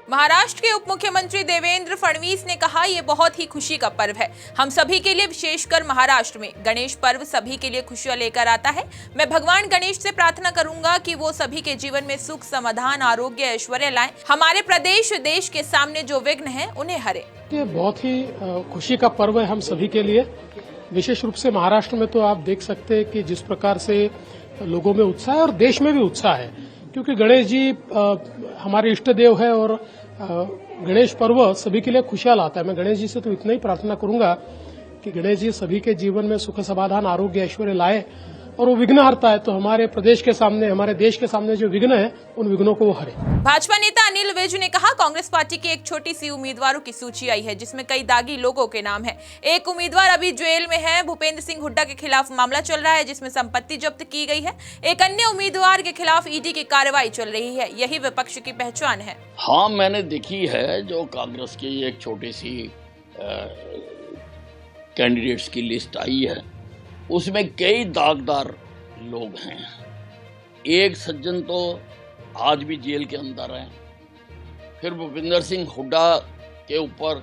महाराष्ट्र के उप मुख्यमंत्री देवेंद्र फडणवीस ने कहा, ये बहुत ही खुशी का पर्व है हम सभी के लिए, विशेषकर महाराष्ट्र में गणेश पर्व सभी के लिए खुशियां लेकर आता है। मैं भगवान गणेश से प्रार्थना करूंगा कि वो सभी के जीवन में सुख, समाधान, आरोग्य, ऐश्वर्य लाएं। हमारे प्रदेश देश के सामने जो विघ्न है उन्हें हरे। ये बहुत ही खुशी का पर्व है हम सभी के लिए। विशेष रूप से महाराष्ट्र में तो आप देख सकते हैं कि जिस प्रकार से लोगों में उत्साह है और देश में भी उत्साह है, क्योंकि गणेश जी हमारे इष्ट देव है और गणेश पर्व सभी के लिए खुशियां लाता है। मैं गणेश जी से तो इतना ही प्रार्थना करूंगा कि गणेश जी सभी के जीवन में सुख, समाधान, आरोग्य, ऐश्वर्य लाए और वो विघ्न हरता है तो हमारे प्रदेश के सामने, हमारे देश के सामने जो विघ्न है उन विघ्नों को वो हरे। भाजपा नेता अनिल विज ने कहा, कांग्रेस पार्टी की एक छोटी सी उम्मीदवारों की सूची आई है जिसमें कई दागी लोगों के नाम है। एक उम्मीदवार अभी जेल में है। भूपेंद्र सिंह हुड्डा के खिलाफ मामला चल रहा है जिसमें संपत्ति जब्त की गई है। एक अन्य उम्मीदवार के खिलाफ ईडी की कार्रवाई चल रही है। यही विपक्ष की पहचान है। हाँ, मैंने देखी है जो कांग्रेस की एक छोटी सी कैंडिडेट्स की लिस्ट आई है, उसमें कई दागदार लोग हैं। एक सज्जन तो आज भी जेल के अंदर है। फिर भूपेंद्र सिंह हुड्डा के ऊपर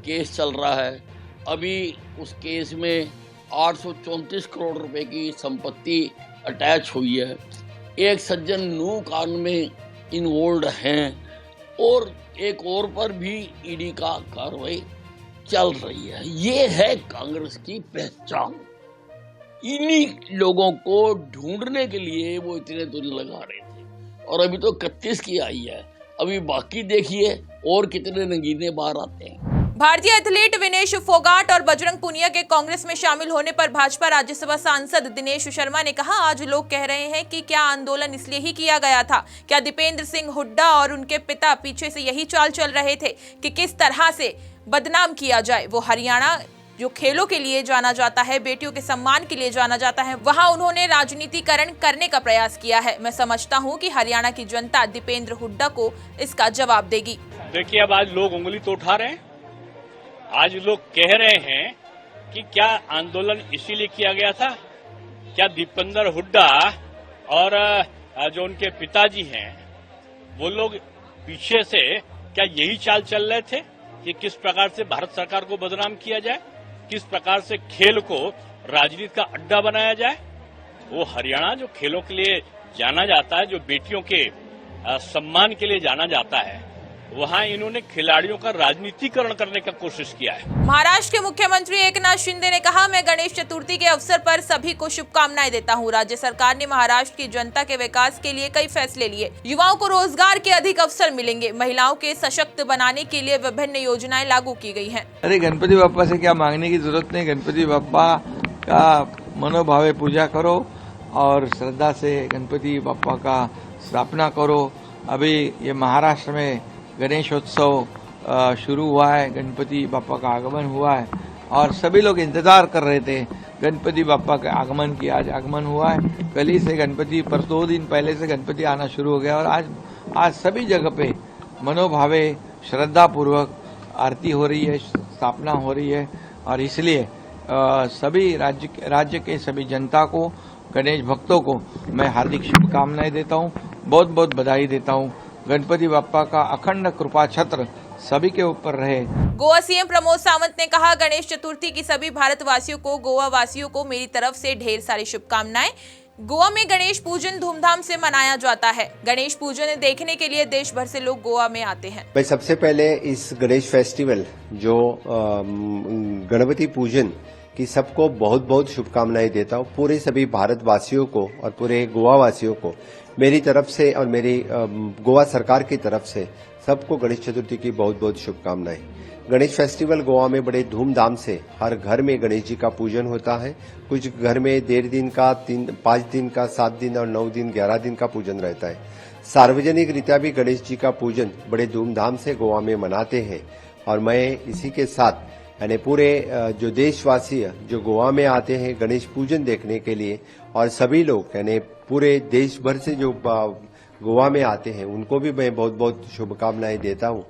केस चल रहा है। अभी उस केस में 834 करोड़ रुपए की संपत्ति अटैच हुई है। एक सज्जन नू कांड में इन्वॉल्व हैं और एक और पर भी ईडी का कार्रवाई चल रही है। ये है कांग्रेस की पहचान। इन्हीं लोगों को ढूंढने के लिए वो इतने दिन लगा रहे थे और अभी तो 31 की आई है। अभी बाकी देखिए और कितने नगीने बाहर आते हैं। भारतीय एथलीट विनेश फोगाट और बजरंग पुनिया के कांग्रेस में शामिल होने पर भाजपा राज्यसभा सांसद दिनेश शर्मा ने कहा, आज लोग कह रहे हैं कि क्या आंदोलन इसलिए ही किया गया था? क्या दीपेंद्र सिंह हुड्डा और उनके पिता पीछे से यही चाल चल रहे थे कि किस तरह से बदनाम किया जाए? वो हरियाणा जो खेलों के लिए जाना जाता है, बेटियों के सम्मान के लिए जाना जाता है, वहां उन्होंने राजनीतिकरण करने का प्रयास किया है। मैं समझता हूं कि हरियाणा की जनता दीपेंद्र हुड्डा को इसका जवाब देगी। देखिए, अब आज लोग उंगली तो उठा रहे हैं। आज लोग कह रहे हैं कि क्या आंदोलन इसीलिए किया गया था? क्या दीपेंद्र हुड्डा और जो उनके पिताजी हैं वो लोग पीछे से क्या यही चाल चल रहे थे कि किस प्रकार से भारत सरकार को बदनाम किया जाए, किस प्रकार से खेल को राजनीति का अड्डा बनाया जाए? वो हरियाणा जो खेलों के लिए जाना जाता है, जो बेटियों के सम्मान के लिए जाना जाता है, वहां इन्होंने खिलाड़ियों का राजनीतिकरण करने का कोशिश किया है। महाराष्ट्र के मुख्यमंत्री एकनाथ शिंदे ने कहा, मैं गणेश चतुर्थी के अवसर पर सभी को शुभकामनाएं देता हूं। राज्य सरकार ने महाराष्ट्र की जनता के विकास के लिए कई फैसले लिए। युवाओं को रोजगार के अधिक अवसर मिलेंगे। महिलाओं के सशक्त बनाने के लिए विभिन्न योजनाएं लागू की गई हैं। अरे गणपति बप्पा से क्या मांगने की जरूरत नहीं। गणपति बप्पा का मनोभावे पूजा करो और श्रद्धा से गणपति बप्पा का स्थापना करो। अभी ये महाराष्ट्र में गणेशोत्सव शुरू हुआ है, गणपति बाप्पा का आगमन हुआ है और सभी लोग इंतजार कर रहे थे गणपति बाप्पा के आगमन की। आज आगमन हुआ है। कल ही से गणपति, पर 2 दिन पहले से गणपति आना शुरू हो गया और आज सभी जगह पे मनोभावे श्रद्धा पूर्वक आरती हो रही है, स्थापना हो रही है और इसलिए सभी राज्य के सभी जनता को, गणेश भक्तों को मैं हार्दिक शुभकामनाएं देता हूँ, बहुत बहुत बधाई देता हूँ। गणपति बाप्पा का अखंड कृपा छत्र सभी के ऊपर रहे। गोवा सीएम प्रमोद सावंत ने कहा, गणेश चतुर्थी की सभी भारतवासियों को, गोवा वासियों को मेरी तरफ से ढेर सारी शुभकामनाएं। गोवा में गणेश पूजन धूमधाम से मनाया जाता है। गणेश पूजन देखने के लिए देश भर से लोग गोवा में आते हैं। मैं सबसे पहले इस गणेश फेस्टिवल जो गणपति पूजन की सबको बहुत बहुत शुभकामनाएं देता हूँ। पूरे सभी भारतवासियों को और पूरे गोवा वासियों को मेरी तरफ से और मेरी गोवा सरकार की तरफ से सबको गणेश चतुर्थी की बहुत बहुत शुभकामनाएं। गणेश फेस्टिवल गोवा में बड़े धूमधाम से हर घर में गणेश जी का पूजन होता है। कुछ घर में 1.5 दिन का, 5 दिन का, 7 दिन और 9 दिन, 11 दिन का पूजन रहता है। सार्वजनिक रीत्या भी गणेश जी का पूजन बड़े धूमधाम से गोवा में मनाते हैं और मैं इसी के साथ यानी पूरे जो देशवासी जो गोवा में आते हैं गणेश पूजन देखने के लिए और सभी लोग यानी पूरे देश भर से जो गोवा में आते हैं उनको भी मैं बहुत बहुत शुभकामनाएं देता हूं।